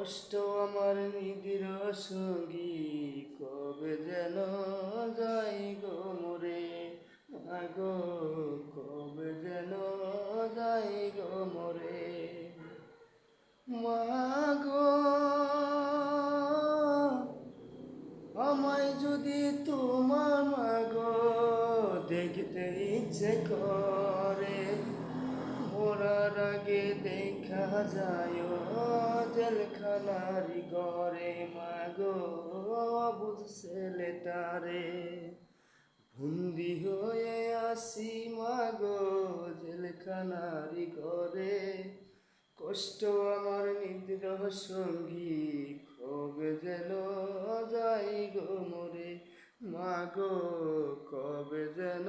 কষ্ট আমার নিবিড় সঙ্গী, কবে যেন যাই গো মোরে, মাগো কবে যেন যাই গো মোরে, মাগো আমায় যদি তোমার মাগো দেখতে ইচ্ছে করে, মরার আগে দেখা যায় জেলখানার ঘরে, মাগো অবুঝ ছেলেটারে বন্দি হয়ে আসি মাগো জেলখানার ঘরে। কষ্ট আমার নিদ্র সঙ্গী, কবে যেন যাই গো মোরে, মাগো কবে যেন